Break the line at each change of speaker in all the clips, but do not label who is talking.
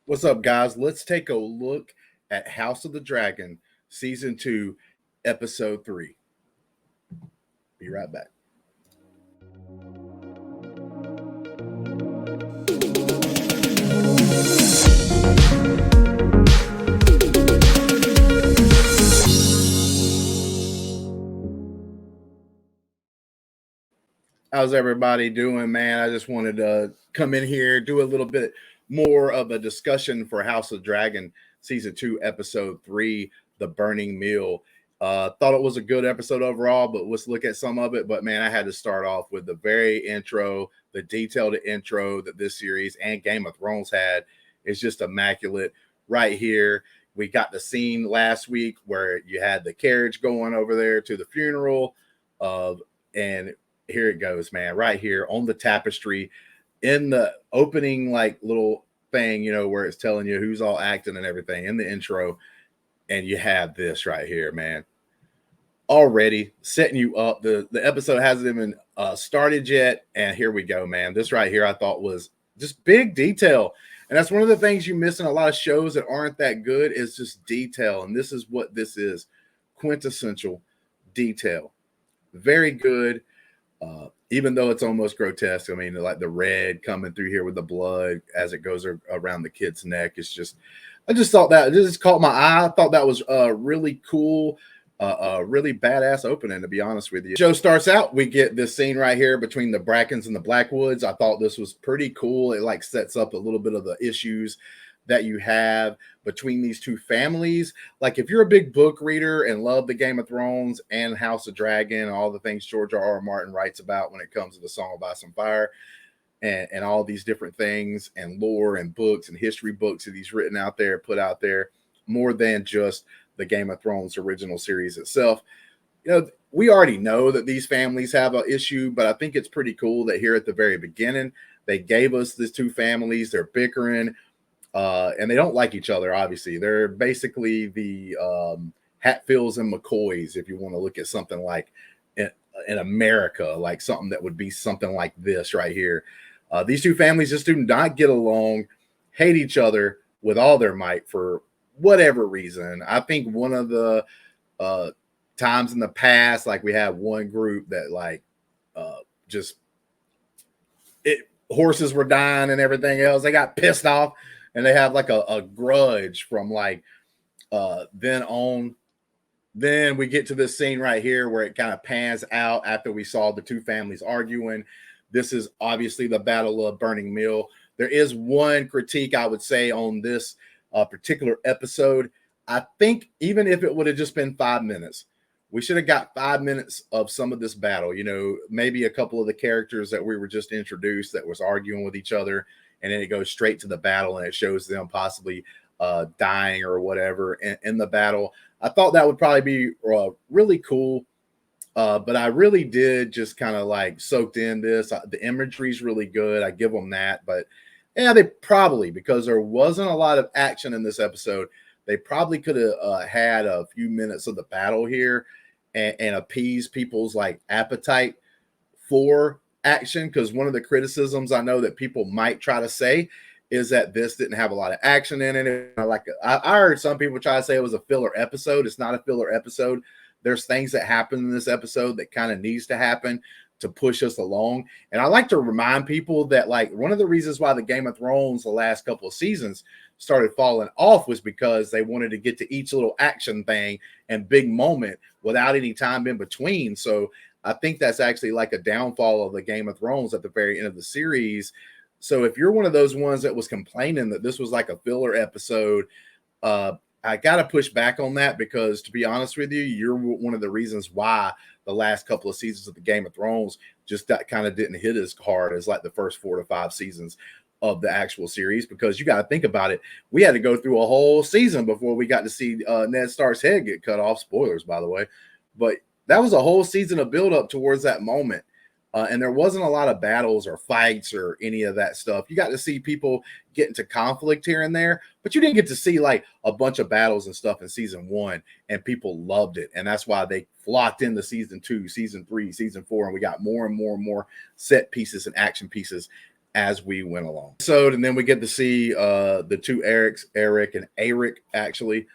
What's up, guys? Let's take a look at House of the Dragon, Season 2, Episode 3. Be right back. How's everybody doing, man? I just wanted to come in here, do a little bit more of a discussion for House of Dragon, Season 2, Episode 3, The Burning Meal. Thought it was a good episode overall, but let's look at some of it. But man, I had to start off with the very intro, the detailed intro that this series and Game of Thrones had. Is just immaculate right here. We got the scene last week where you had the carriage going over there to the funeral of, and here it goes, man, right here on the tapestry in the opening, like little thing, where it's telling you who's all acting and everything in the intro. And you have this right here, man, already setting you up. The episode hasn't even started yet. And here we go, man. This right here I thought was just big detail. And that's one of the things you miss in a lot of shows that aren't that good is just detail. And this is what this is. Quintessential detail. Very good. Even though it's almost grotesque. I mean, like the red coming through here with the blood as it goes around the kid's neck. It's just, I just thought that it just caught my eye. I thought that was really cool. Really badass opening, to be honest with you. Show starts out, we get this scene right here between the Brackens and the Blackwoods. I thought this was pretty cool. It like sets up a little bit of the issues that you have between these two families. Like if you're a big book reader and love the Game of Thrones and House of Dragon, all the things George R.R. Martin writes about when it comes to the Song of Ice and Fire and all these different things and lore and books and history books that he's written out there, put out there, more than just the Game of Thrones original series itself. We already know that these families have an issue, but I think it's pretty cool that here at the very beginning, they gave us these two families. They're bickering. And they don't like each other, obviously. They're basically the Hatfields and McCoys, if you want to look at something like in America, like something that would be something like this right here. These two families just do not get along, hate each other with all their might for whatever reason. I think one of the times in the past, like we had one group that like horses were dying and everything else. They got pissed off. And they have like a grudge from like then on. Then we get to this scene right here where it kind of pans out after we saw the two families arguing. This is obviously the Battle of Burning Mill. There is one critique I would say on this particular episode. I think even if it would have just been 5 minutes, we should have got 5 minutes of some of this battle. Maybe a couple of the characters that we were just introduced that was arguing with each other. And then it goes straight to the battle and it shows them possibly dying or whatever in the battle. I thought that would probably be really cool. But I really did just kind of like soaked in this. The imagery is really good. I give them that. But yeah, they probably, because there wasn't a lot of action in this episode, they probably could have had a few minutes of the battle here and appease people's like appetite for action, because one of the criticisms I know that people might try to say is that this didn't have a lot of action in it. I heard some people try to say it was a filler episode. It's not a filler episode. There's things that happen in this episode that kind of needs to happen to push us along. And I like to remind people that like one of the reasons why the Game of Thrones the last couple of seasons started falling off was because they wanted to get to each little action thing and big moment without any time in between. So I think that's actually like a downfall of the Game of Thrones at the very end of the series. So if you're one of those ones that was complaining that this was like a filler episode, I got to push back on that, because to be honest with you, you're one of the reasons why the last couple of seasons of the Game of Thrones just kind of didn't hit as hard as like the first 4 to 5 seasons of the actual series, because you got to think about it. We had to go through a whole season before we got to see Ned Stark's head get cut off. Spoilers, by the way. But that was a whole season of build up towards that moment. And there wasn't a lot of battles or fights or any of that stuff. You got to see people get into conflict here and there, but you didn't get to see like a bunch of battles and stuff in season 1, and people loved it. And that's why they flocked into season 2, season 3, season 4, and we got more and more and more set pieces and action pieces as we went along. So, and then we get to see the two Erics, Eric and Eric, actually.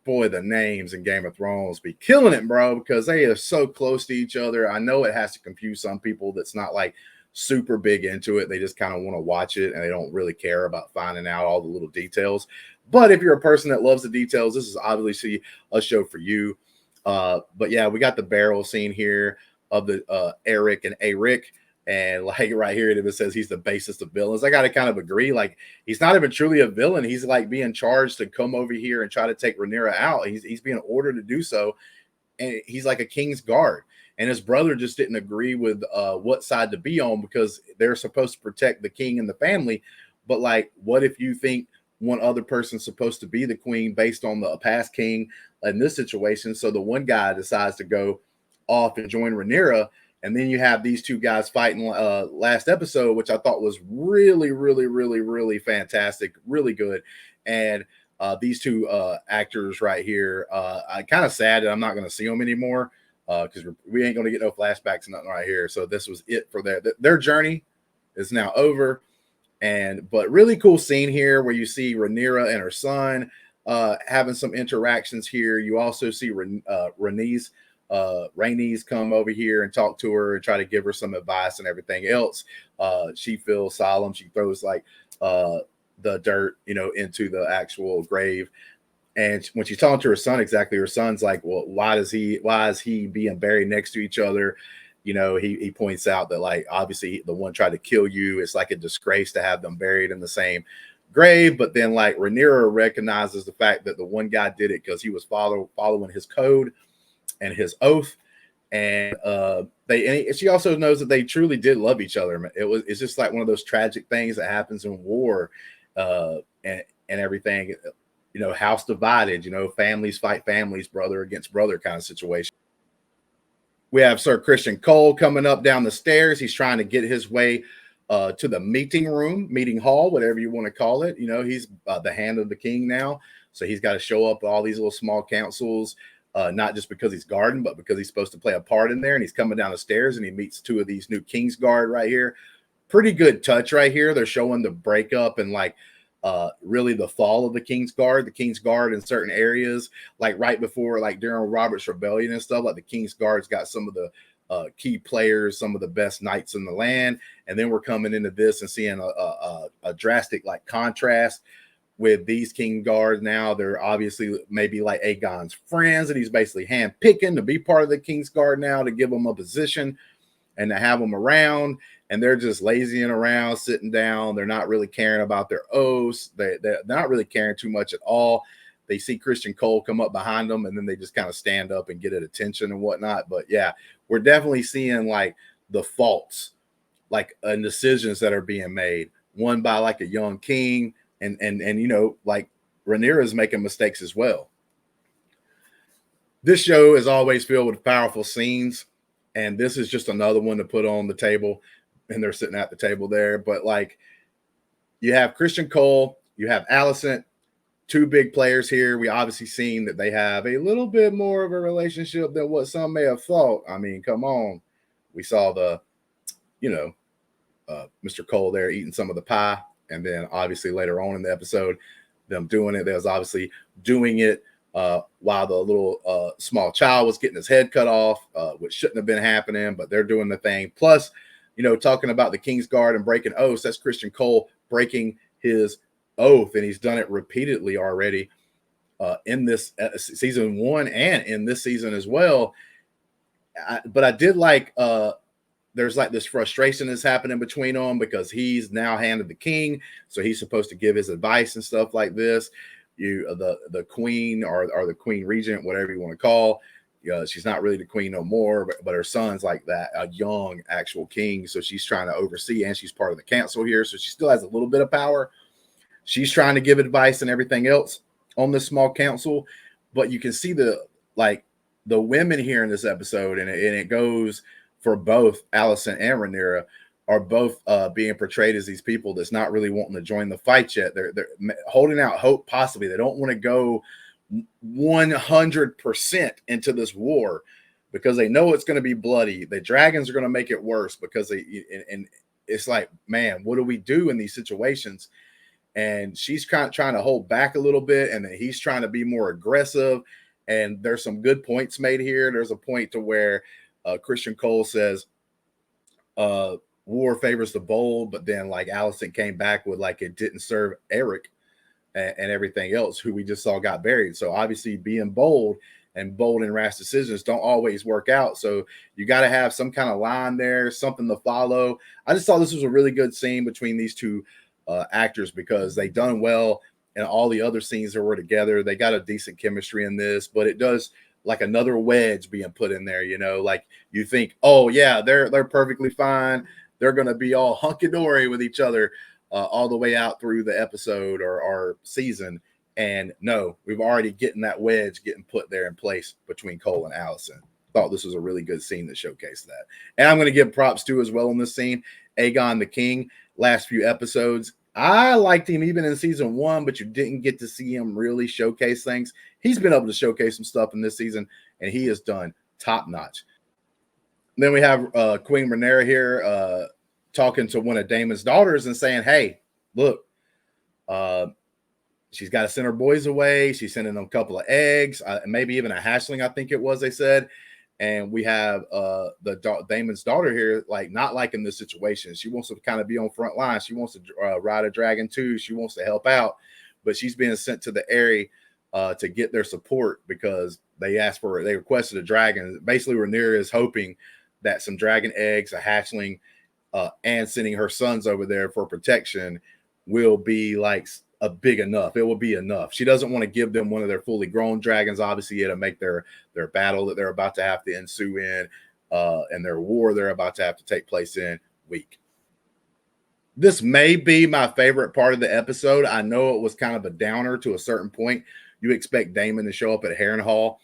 Boy, the names in Game of Thrones be killing it, bro, because they are so close to each other. I know it has to confuse some people that's not like super big into it. They just kind of want to watch it and they don't really care about finding out all the little details. But if you're a person that loves the details, this is obviously a show for you. But yeah, we got the barrel scene here of the Eric and Eric. And like right here, it says he's the basest of villains. I got to kind of agree. Like, he's not even truly a villain. He's like being charged to come over here and try to take Rhaenyra out. He's being ordered to do so. And he's like a king's guard. And his brother just didn't agree with what side to be on, because they're supposed to protect the king and the family. But like, what if you think one other person's supposed to be the queen based on the past king in this situation? So the one guy decides to go off and join Rhaenyra. And then you have these two guys fighting last episode, which I thought was really, really, really, really fantastic, really good. And these two actors right here, I'm kind of sad that I'm not going to see them anymore, because we ain't going to get no flashbacks and nothing right here. So this was it for their journey is now over. But really cool scene here where you see Rhaenyra and her son having some interactions here. You also see Rhaenys come over here and talk to her and try to give her some advice and everything else. She feels solemn. She throws like the dirt, into the actual grave. And when she's talking to her son, exactly, her son's like, well, why is he being buried next to each other? He points out that, like, obviously the one tried to kill you. It's like a disgrace to have them buried in the same grave. But then, like, Rhaenyra recognizes the fact that the one guy did it because he was following his code and his oath. And she also knows that they truly did love each other. It's just like one of those tragic things that happens in war, and everything. House divided. Families fight families, brother against brother kind of situation. We have Sir Christian Cole coming up down the stairs. He's trying to get his way to the meeting hall, whatever you want to call it. He's the hand of the king now, so he's got to show up at all these little small councils. Not just because he's guarding, but because he's supposed to play a part in there. And he's coming down the stairs and he meets two of these new King's Guard right here. Pretty good touch right here. They're showing the breakup and like really the fall of the King's Guard. The King's Guard in certain areas, like right before, like during Robert's Rebellion and stuff, like the King's Guard's got some of the key players, some of the best knights in the land. And then we're coming into this and seeing a drastic like contrast with these King Guards. Now they're obviously maybe like Aegon's friends that he's basically handpicking to be part of the King's Guard now, to give them a position and to have them around. And they're just lazying around, sitting down. They're not really caring about their oaths. They're not really caring too much at all. They see Christian Cole come up behind them, and then they just kind of stand up and get at attention and whatnot. But yeah, we're definitely seeing like the faults, like decisions that are being made, one by like a young king. And like Rhaenyra is making mistakes as well. This show is always filled with powerful scenes, and this is just another one to put on the table. And they're sitting at the table there. But like, you have Christian Cole, you have Alicent, two big players here. We obviously seen that they have a little bit more of a relationship than what some may have thought. I mean, come on. We saw Mr. Cole there eating some of the pie. And then obviously later on in the episode, them doing it. They was obviously doing it while the little small child was getting his head cut off, which shouldn't have been happening, but they're doing the thing. Plus, talking about the King's Guard and breaking oaths, that's Christian Cole breaking his oath, and he's done it repeatedly already in this season 1 and in this season as well. But I did like there's like this frustration that's happening between them because he's now hand of the king, so he's supposed to give his advice and stuff like this. The queen or the queen regent, whatever you want to call, she's not really the queen no more, but her son's like that, a young actual king, so she's trying to oversee, and she's part of the council here, so she still has a little bit of power. She's trying to give advice and everything else on this small council, but you can see the women here in this episode, and it goes for both Alicent and Rhaenyra, are both being portrayed as these people that's not really wanting to join the fight yet. They're holding out hope, possibly. They don't want to go 100% into this war because they know it's going to be bloody. The dragons are going to make it worse because it's like, man, what do we do in these situations? And she's kind of trying to hold back a little bit, and then he's trying to be more aggressive. And there's some good points made here. There's a point to where Christian Cole says war favors the bold, but then like Allison came back with like it didn't serve Eric and everything else, who we just saw got buried. So obviously being bold and bold and rash decisions don't always work out. So you got to have some kind of line there, something to follow. I just thought this was a really good scene between these two actors, because they done well in all the other scenes that were together. They got a decent chemistry in this, but it does like another wedge being put in there, you know, like you think, oh yeah, they're perfectly fine. They're going to be all hunky-dory with each other all the way out through the episode or season. And no, we've already getting that wedge getting put there in place between Cole and Allison. Thought this was a really good scene that showcased that. And I'm going to give props to as well in this scene, Aegon the King. Last few episodes, I liked him even in season 1, but you didn't get to see him really showcase things. He's been able to showcase some stuff in this season, and he has done top notch. Then we have Queen Rhaenyra here talking to one of Daemon's daughters and saying, hey, look, she's got to send her boys away. She's sending them a couple of eggs, maybe even a hatchling, I think it was, they said. And we have Daemon's daughter here, like not liking this situation. She wants to kind of be on front line. She wants to ride a dragon too. She wants to help out, but she's being sent to the area to get their support because they requested a dragon. Basically, Rhaenyra is hoping that some dragon eggs, a hatchling, and sending her sons over there for protection will be like a big enough. It will be enough. She doesn't want to give them one of their fully grown dragons, obviously, to make their battle that they're about to have to ensue in and their war they're about to have to take place in weak. This may be my favorite part of the episode. I know it was kind of a downer to a certain point. You expect Daemon to show up at Harrenhal,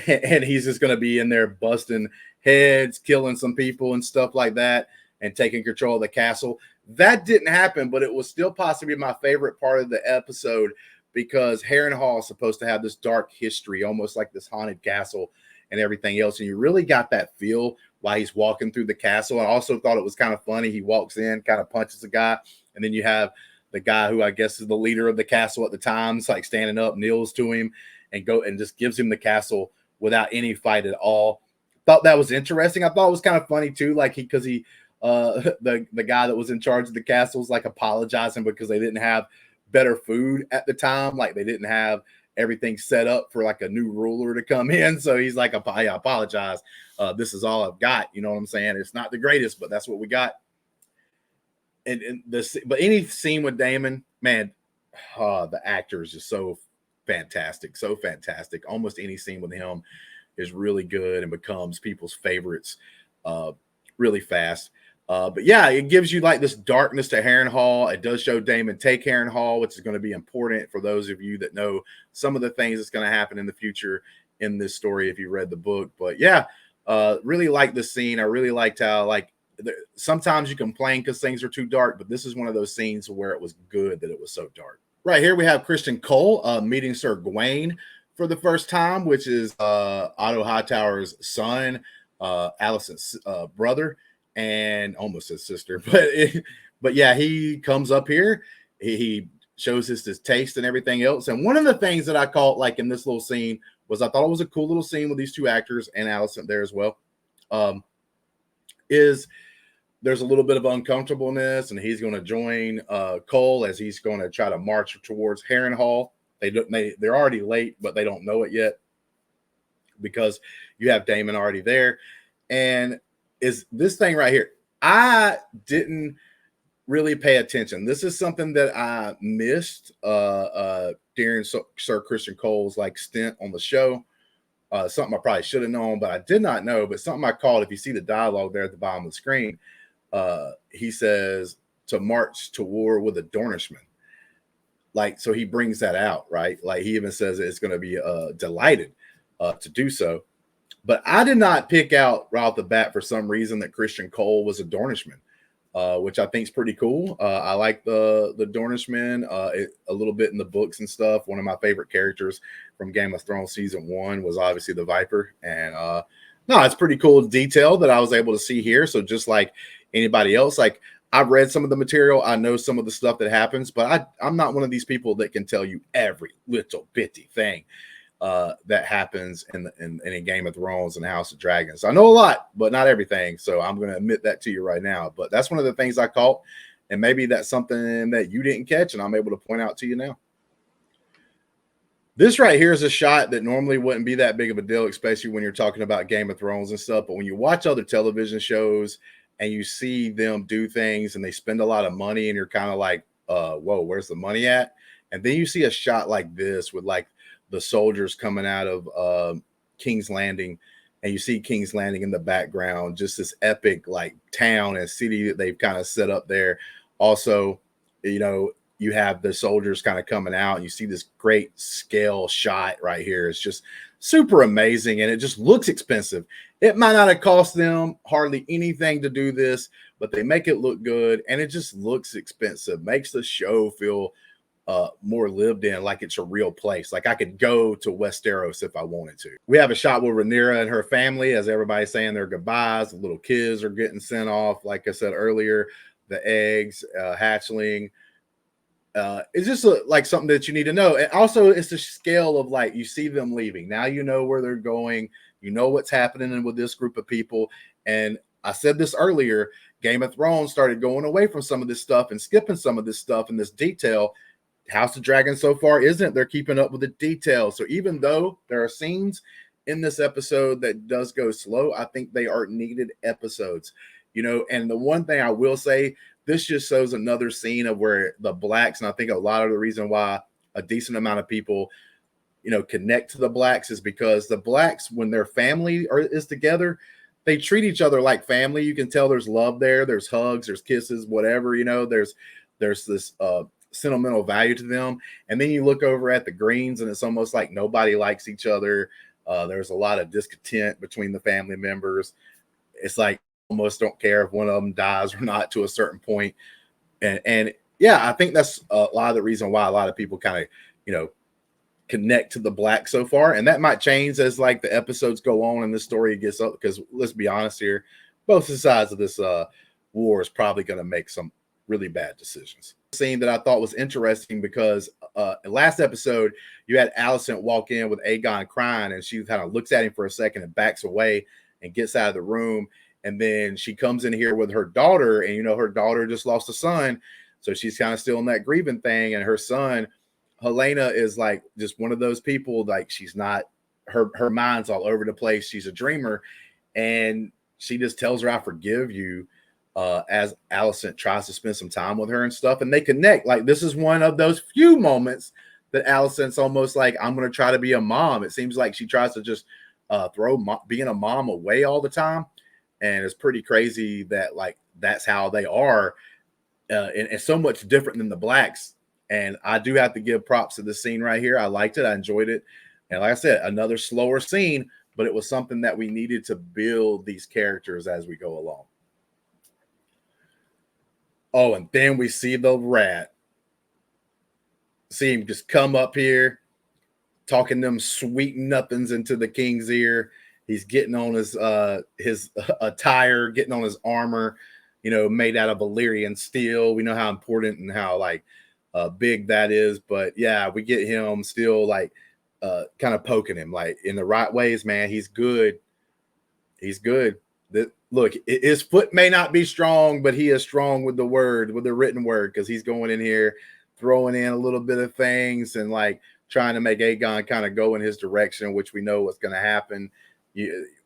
and he's just going to be in there busting heads, killing some people and stuff like that, and taking control of the castle. That didn't happen, but it was still possibly my favorite part of the episode because Harrenhal is supposed to have this dark history, almost like this haunted castle and everything else. And you really got that feel while he's walking through the castle. I also thought it was kind of funny. He walks in, kind of punches a guy, and then you have the guy who I guess is the leader of the castle at the time. It's like standing up, kneels to him, and just gives him the castle without any fight at all. Thought that was interesting. I thought it was kind of funny too, like the guy that was in charge of the castle was like apologizing because they didn't have better food at the time. Like they didn't have everything set up for like a new ruler to come in. So he's like, I apologize. This is all I've got. You know what I'm saying? It's not the greatest, but that's what we got. But any scene with Daemon, man, the actor is just so fantastic. So fantastic. Almost any scene with him is really good and becomes people's favorites really fast. But yeah, it gives you like this darkness to Harrenhal. It does show Daemon take Harrenhal, which is going to be important for those of you that know some of the things that's going to happen in the future in this story if you read the book. But yeah, really like the scene. I really liked how sometimes you complain because things are too dark, but this is one of those scenes where it was good that it was so dark. Right here we have Christian Cole meeting Sir Gawain for the first time, which is Otto Hightower's son, Alicent's brother, and almost his sister. But yeah, he comes up here. He shows his taste and everything else. And one of the things that I caught like in this little scene was I thought it was a cool little scene with these two actors and Alicent there as well. Is there's a little bit of uncomfortableness, and he's going to join Cole as he's going to try to march towards Harrenhal. They're already late, but they don't know it yet because you have Daemon already there. And is this thing right here. I didn't really pay attention. This is something that I missed during Sir Christian Cole's like stint on the show. Something I probably should have known, but I did not know. But something I called, if you see the dialogue there at the bottom of the screen, he says to march to war with a Dornishman. Like, so he brings that out, right? Like he even says it's going to be delighted to do so. But I did not pick out right off the bat for some reason that Christian Cole was a Dornishman, which I think is pretty cool. I like the Dornishman a little bit in the books and stuff. One of my favorite characters from Game of Thrones season 1 was obviously the Viper. And no, it's pretty cool detail that I was able to see here. So just like anybody else, like I've read some of the material. I know some of the stuff that happens, but I'm not one of these people that can tell you every little bitty thing that happens in a Game of Thrones and House of Dragons. I know a lot, but not everything. So I'm going to admit that to you right now. But that's one of the things I caught. And maybe that's something that you didn't catch, and I'm able to point out to you now. This right here is a shot that normally wouldn't be that big of a deal, especially when you're talking about Game of Thrones and stuff. But when you watch other television shows and you see them do things and they spend a lot of money and you're kind of like, whoa, where's the money at? And then you see a shot like this with like the soldiers coming out of King's Landing, and you see King's Landing in the background, just this epic like town and city that they've kind of set up there. Also, you know, you have the soldiers kind of coming out and you see this great scale shot right here. It's just super amazing, and it just looks expensive. It might not have cost them hardly anything to do this, but they make it look good, and it just looks expensive. Makes the show feel more lived in, like it's a real place. Like I could go to Westeros if I wanted to. We have a shot with Rhaenyra and her family as everybody's saying their goodbyes. The little kids are getting sent off. Like I said earlier, the eggs, hatchling. It's just like something that you need to know. And also it's the scale of like, you see them leaving. Now you know where they're going. You know what's happening with this group of people. And I said this earlier, Game of Thrones started going away from some of this stuff and skipping some of this stuff and this detail. House of Dragons so far isn't. They're keeping up with the details. So even though there are scenes in this episode that does go slow, I think they are needed episodes, you know. And the one thing I will say, this just shows another scene of where the blacks, and I think a lot of the reason why a decent amount of people, you know, connect to the blacks is because the blacks, when their family is together, they treat each other like family. You can tell there's love there. There's hugs, there's kisses, whatever, you know, there's this sentimental value to them. And then you look over at the Greens and it's almost like nobody likes each other. There's a lot of discontent between the family members. It's like almost don't care if one of them dies or not to a certain point. And yeah, I think that's a lot of the reason why a lot of people kind of, you know, connect to the black so far. And that might change as like the episodes go on and the story gets up, because let's be honest here, both sides of this war is probably going to make some really bad decisions. Scene that I thought was interesting because last episode you had Alicent walk in with Aegon crying, and she kind of looks at him for a second and backs away and gets out of the room. And then she comes in here with her daughter, and you know her daughter just lost a son, so she's kind of still in that grieving thing. And her son Helena is like just one of those people, like she's not, her mind's all over the place. She's a dreamer, and she just tells her, "I forgive you," as Alicent tries to spend some time with her and stuff, and they connect. Like this is one of those few moments that Alicent's almost like, I'm going to try to be a mom. It seems like she tries to just throw being a mom away all the time, and it's pretty crazy that like that's how they are, and so much different than the blacks. And I do have to give props to the scene right here. I liked it. I enjoyed it. And like I said, another slower scene, but it was something that we needed to build these characters as we go along. Oh, and then we see the rat. See him just come up here, talking them sweet nothings into the king's ear. He's getting on his attire, getting on his armor, you know, made out of Valyrian steel. We know how important and how like big that is. But yeah, we get him still like kind of poking him like in the right ways, man. He's good. He's good. Look, his foot may not be strong, but he is strong with the word, with the written word, because he's going in here, throwing in a little bit of things and like trying to make Aegon kind of go in his direction, which we know what's going to happen.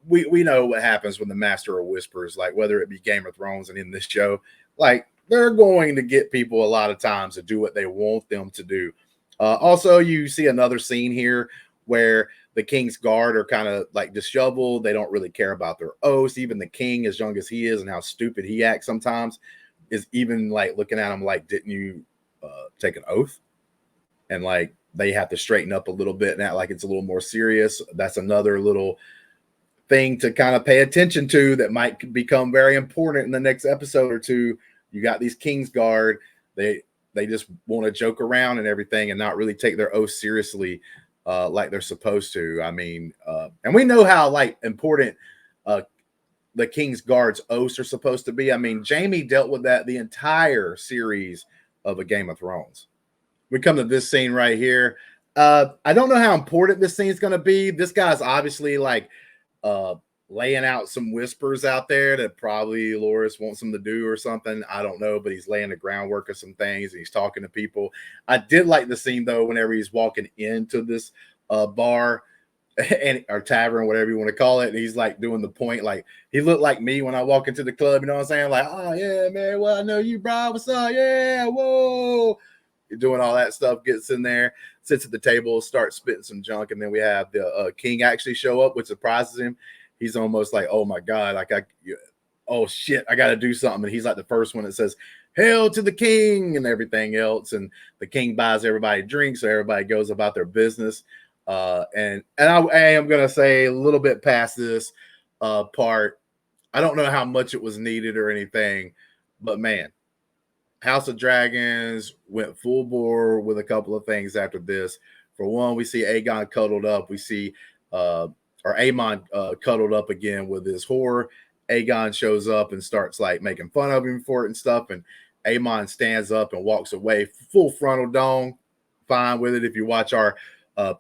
We know what happens when the Master of Whispers, like whether it be Game of Thrones and in this show, like they're going to get people a lot of times to do what they want them to do. Also, you see another scene here where the King's Guard are kind of like disheveled. They don't really care about their oaths. Even the king, as young as he is and how stupid he acts sometimes, is even like looking at him like, didn't you take an oath? And like they have to straighten up a little bit and act like it's a little more serious. That's another little thing to kind of pay attention to that might become very important in the next episode or two. You got these King's Guard. They just want to joke around and everything and not really take their oath seriously like they're supposed to. I mean, and we know how like important the King's Guard's oaths are supposed to be. I mean, Jaime dealt with that the entire series of A Game of Thrones. We come to this scene right here. I don't know how important this scene is going to be. This guy's obviously like laying out some whispers out there that probably Loras wants him to do or something. I don't know, but he's laying the groundwork of some things and he's talking to people. I did like the scene though, whenever he's walking into this bar and or tavern, whatever you want to call it. And he's like doing the point, like he looked like me when I walk into the club, you know what I'm saying? Like, oh yeah, man, well, I know you, bro. What's up? Yeah, whoa. You're doing all that stuff, gets in there, sits at the table, starts spitting some junk, and then we have the king actually show up, which surprises him. He's almost like, oh my God, like oh shit, I gotta do something. And he's like the first one that says, hail to the king and everything else. And the king buys everybody drinks, so everybody goes about their business. And I am gonna say a little bit past this part. I don't know how much it was needed or anything, but man, House of Dragons went full bore with a couple of things after this. For one, we see Aegon cuddled up. We see Aemon cuddled up again with his whore. Aegon shows up and starts like making fun of him for it and stuff. And Aemon stands up and walks away, full frontal dong, fine with it. If you watch our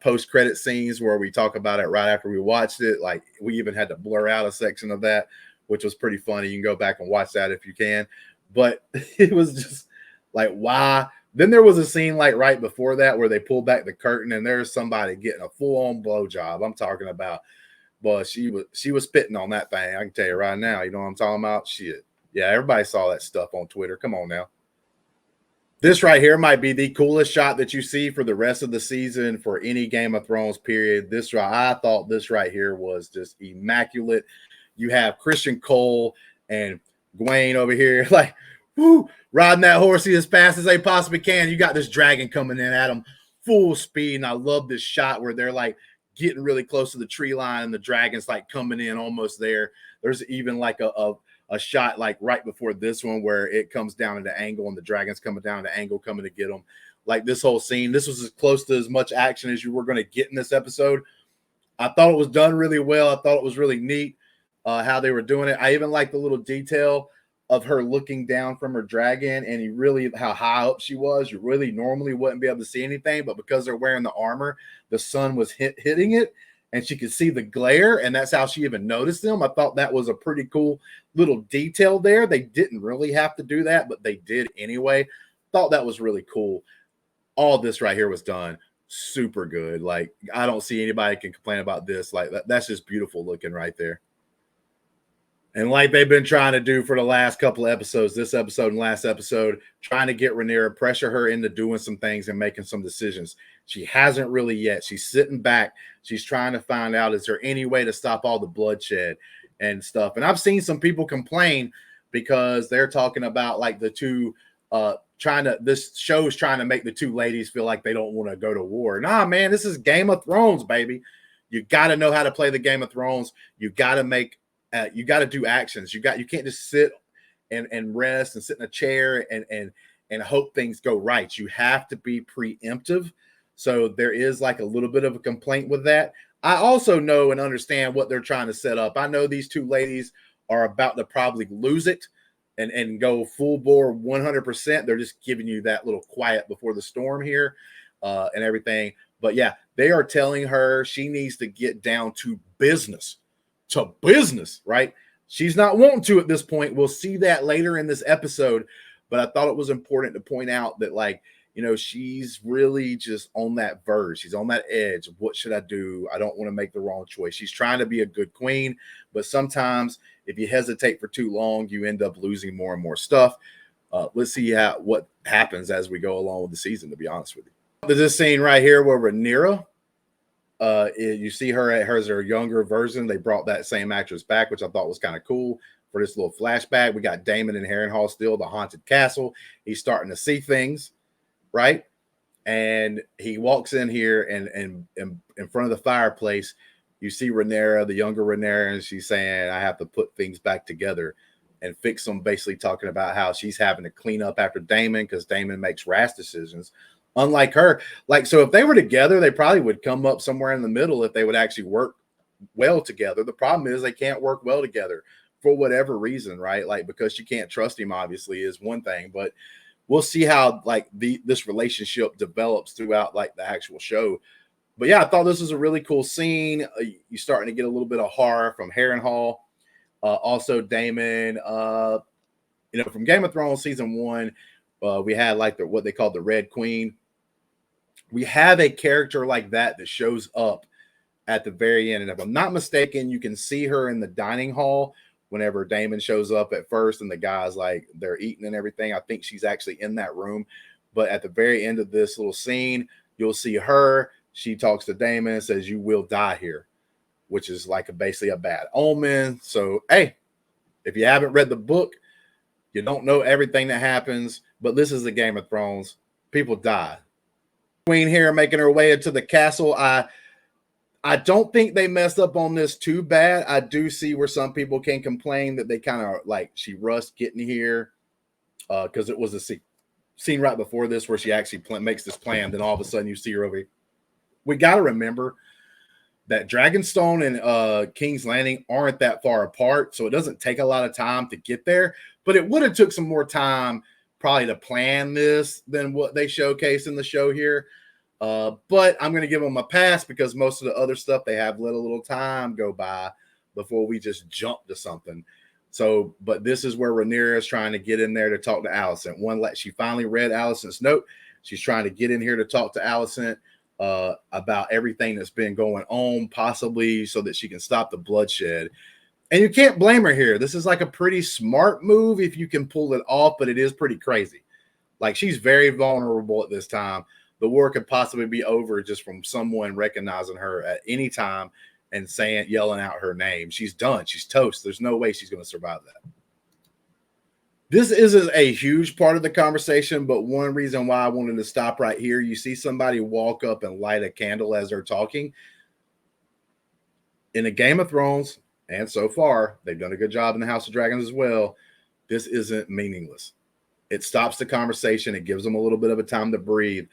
post-credit scenes where we talk about it right after we watched it, like we even had to blur out a section of that, which was pretty funny. You can go back and watch that if you can. But it was just like, why? Then there was a scene like right before that where they pull back the curtain and there's somebody getting a full-on blowjob. I'm talking about, but she was spitting on that thing. I can tell you right now. You know what I'm talking about? Shit. Yeah, everybody saw that stuff on Twitter. Come on now. This right here might be the coolest shot that you see for the rest of the season for any Game of Thrones period. I thought this right here was just immaculate. You have Christian Cole and Gwaine over here, like, woo, riding that horsey as fast as they possibly can. You got this dragon coming in at them full speed. And I love this shot where they're like getting really close to the tree line and the dragon's like coming in almost there. There's even like a shot like right before this one where it comes down at an angle and the dragon's coming down at an angle coming to get them. Like this whole scene, this was as close to as much action as you were going to get in this episode. I thought it was done really well. I thought it was really neat how they were doing it. I even like the little detail of her looking down from her dragon and how high up she was. You really normally wouldn't be able to see anything, but because they're wearing the armor, the sun was hitting it and she could see the glare, and that's how she even noticed them. I thought that was a pretty cool little detail there. They didn't really have to do that, but they did anyway. Thought that was really cool. All this right here was done super good. Like, I don't see anybody can complain about this. Like, that's just beautiful looking right there. And like they've been trying to do for the last couple of episodes, this episode and last episode, trying to get Rhaenyra, pressure her into doing some things and making some decisions. She hasn't really yet. She's sitting back. She's trying to find out, is there any way to stop all the bloodshed and stuff? And I've seen some people complain because they're talking about like the two this show is trying to make the two ladies feel like they don't want to go to war. Nah, man, this is Game of Thrones, baby. You got to know how to play the Game of Thrones. You got to do actions. You can't just sit and rest and sit in a chair and hope things go right. You have to be preemptive. So there is like a little bit of a complaint with that. I also know and understand what they're trying to set up. I know these two ladies are about to probably lose it and go full bore 100%. They're just giving you that little quiet before the storm here and everything. But yeah, they are telling her she needs to get down to business. Right? She's not wanting to at this point. We'll see that later in this episode, but I thought it was important to point out that, like, you know, she's really just on that verge. She's on that edge of what should I do? I don't want to make the wrong choice. She's trying to be a good queen, but sometimes if you hesitate for too long, you end up losing more and more stuff. Let's see what happens as we go along with the season, to be honest with you. There's this scene right here where Rhaenyra, you see her at her younger version. They brought that same actress back, which I thought was kind of cool for this little flashback. We got Daemon in Harrenhal still, the haunted castle. He's starting to see things, right? And he walks in here and in front of the fireplace, you see Rhaenyra, the younger Rhaenyra, and she's saying, I have to put things back together and fix them, basically talking about how she's having to clean up after Daemon because Daemon makes rash decisions. Unlike her, like, so if they were together, they probably would come up somewhere in the middle if they would actually work well together. The problem is they can't work well together for whatever reason, right? Like, because she can't trust him, obviously, is one thing, but we'll see how like this relationship develops throughout like the actual show. But yeah, I thought this was a really cool scene. You're starting to get a little bit of horror from Harrenhal. Also Daemon, from Game of Thrones season 1, we had like what they called the Red Queen. We have a character like that shows up at the very end. And if I'm not mistaken, you can see her in the dining hall whenever Daemon shows up at first and the guys like they're eating and everything. I think she's actually in that room. But at the very end of this little scene, you'll see her. She talks to Daemon and says, "You will die here," which is like basically a bad omen. So, hey, if you haven't read the book, you don't know everything that happens, but this is the Game of Thrones. People die. Queen here making her way into the castle. I don't think they messed up on this too bad. I do see where some people can complain that they kind of like she rushed getting here because it was a scene right before this where she actually makes this plan. Then all of a sudden you see her over here. We got to remember that Dragonstone and King's Landing aren't that far apart, so it doesn't take a lot of time to get there. But it would have took some more time probably to plan this than what they showcase in the show here. But I'm going to give them a pass because most of the other stuff they have let a little time go by before we just jump to something. So, but this is where Rhaenyra is trying to get in there to talk to Alicent. She finally read Alicent's note. She's trying to get in here to talk to Alicent about everything that's been going on, possibly so that she can stop the bloodshed. And you can't blame her here. This is like a pretty smart move if you can pull it off, but it is pretty crazy. Like, she's very vulnerable at this time. The war could possibly be over just from someone recognizing her at any time and yelling out her name. She's done. She's toast. There's no way she's going to survive that. This isn't a huge part of the conversation, but one reason why I wanted to stop right here, you see somebody walk up and light a candle as they're talking. In a Game of Thrones, and so far, they've done a good job in the House of Dragons as well, this isn't meaningless. It stops the conversation. It gives them a little bit of a time to breathe.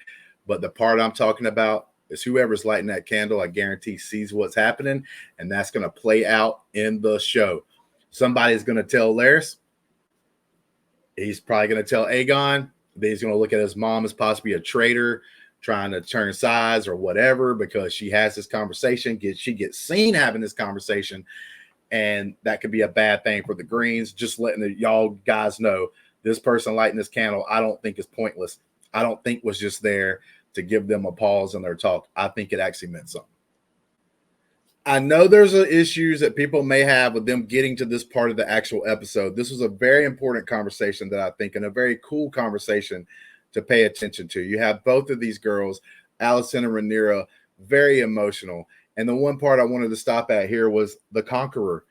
But the part I'm talking about is whoever's lighting that candle, I guarantee, sees what's happening, and that's going to play out in the show. Somebody's going to tell Larys. He's probably going to tell Aegon. Then he's going to look at his mom as possibly a traitor, trying to turn sides or whatever, because she has this conversation. She gets seen having this conversation, and that could be a bad thing for the Greens. Just letting y'all guys know, this person lighting this candle, I don't think is pointless. I don't think was just there to give them a pause in their talk. I think it actually meant something. I know there's issues that people may have with them getting to this part of the actual episode. This was a very important conversation that I think, and a very cool conversation to pay attention to. You have both of these girls, Alicent and Rhaenyra, very emotional. And the one part I wanted to stop at here was the Conqueror.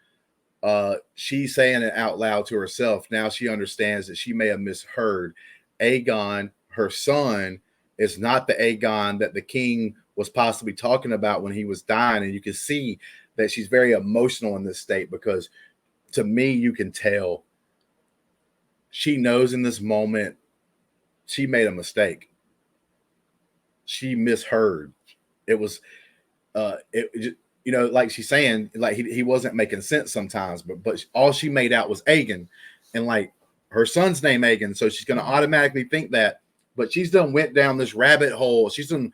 She's saying it out loud to herself. Now she understands that she may have misheard. Aegon, her son, is not the Aegon that the king was possibly talking about when he was dying. And you can see that she's very emotional in this state, because to me, you can tell she knows in this moment she made a mistake. She misheard. It was, like she's saying, like he wasn't making sense sometimes, but all she made out was Aegon, and like her son's name Aegon. So she's going to automatically think that, but she's done went down this rabbit hole. She's done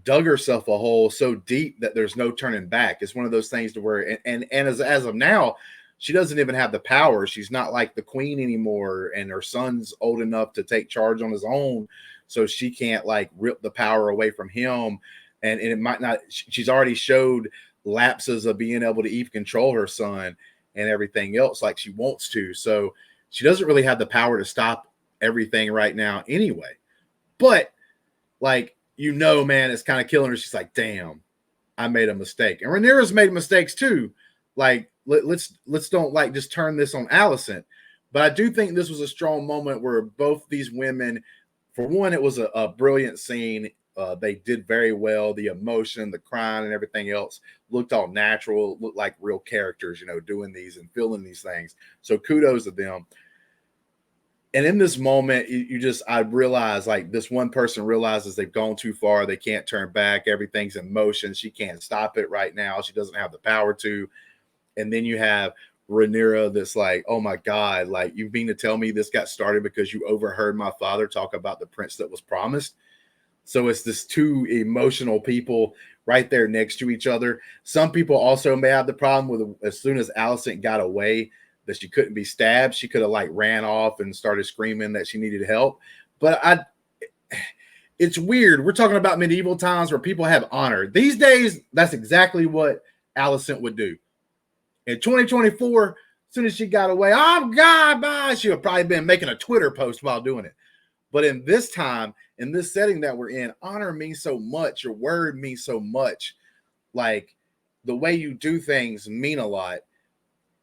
dug herself a hole so deep that there's no turning back. It's one of those things to where, and as of now, she doesn't even have the power. She's not like the queen anymore, and her son's old enough to take charge on his own, so she can't like rip the power away from him. And it might not. She's already showed lapses of being able to even control her son and everything else like she wants to. So she doesn't really have the power to stop everything right now anyway. But like, man, it's kind of killing her. She's like, damn, I made a mistake. And Rhaenyra's made mistakes too. Like, let's don't like just turn this on Alicent. But I do think this was a strong moment where both these women, for one, it was a brilliant scene. They did very well. The emotion, the crying, and everything else looked all natural, looked like real characters, doing these and feeling these things. So kudos to them. And in this moment, I realized, like, this one person realizes they've gone too far. They can't turn back. Everything's in motion. She can't stop it right now. She doesn't have the power to. And then you have Rhaenyra that's like, oh my God, like you mean to tell me this got started because you overheard my father talk about the prince that was promised? So it's this two emotional people right there next to each other. Some people also may have the problem with as soon as Alicent got away that she couldn't be stabbed, she could have like ran off and started screaming that she needed help. But it's weird. We're talking about medieval times where people have honor. These days, that's exactly what Alicent would do. In 2024, as soon as she got away, oh God, bye, she would probably been making a Twitter post while doing it. But in this time, in this setting that we're in, honor means so much. Your word means so much. Like the way you do things mean a lot.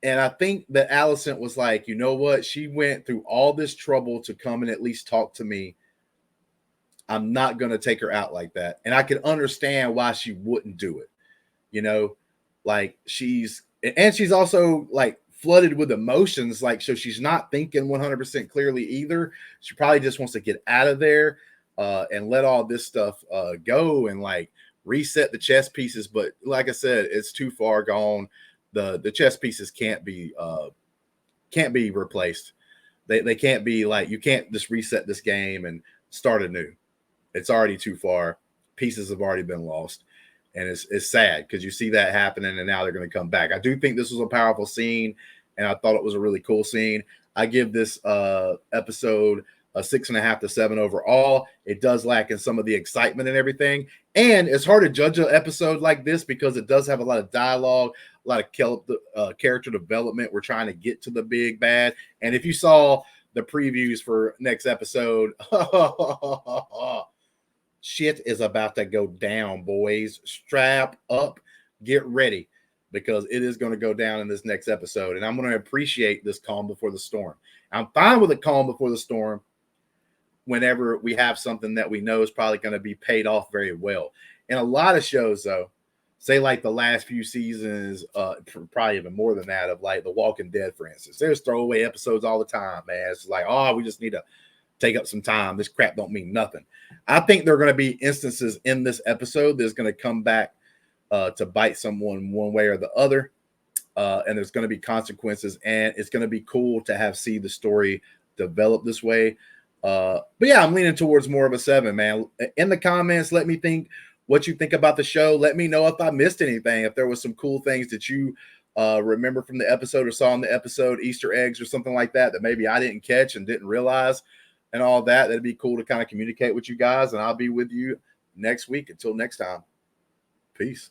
And I think that Alicent was like, you know what? She went through all this trouble to come and at least talk to me. I'm not going to take her out like that. And I can understand why she wouldn't do it. You know, like she's also like flooded with emotions. Like, so she's not thinking 100% clearly either. She probably just wants to get out of there and let all this stuff go and like reset the chess pieces. But like I said, it's too far gone. The chess pieces can't be replaced. They can't be like, you can't just reset this game and start anew. It's already too far. Pieces have already been lost. And it's sad because you see that happening and now they're going to come back. I do think this was a powerful scene and I thought it was a really cool scene. I give this episode a 6.5 to 7 overall. It does lack in some of the excitement and everything. And it's hard to judge an episode like this because it does have a lot of dialogue, a lot of character development. We're trying to get to the big bad. And if you saw the previews for next episode, shit is about to go down, boys. Strap up, get ready, because it is going to go down in this next episode. And I'm going to appreciate this calm before the storm. I'm fine with a calm before the storm whenever we have something that we know is probably going to be paid off very well. In a lot of shows, though, say like the last few seasons, probably even more than that, of like The Walking Dead, for instance, there's throwaway episodes all the time, man. It's like, oh, we just need to take up some time. This crap don't mean nothing. I think there are going to be instances in this episode that's going to come back to bite someone one way or the other. And there's going to be consequences, and it's going to be cool to see the story develop this way. But yeah, I'm leaning towards more of a 7, man. In the comments, let me think what you think about the show. Let me know if I missed anything, if there was some cool things that you remember from the episode or saw in the episode, Easter eggs or something like that maybe I didn't catch and didn't realize and all that. That'd be cool to kind of communicate with you guys, and I'll be with you next week. Until next time, peace.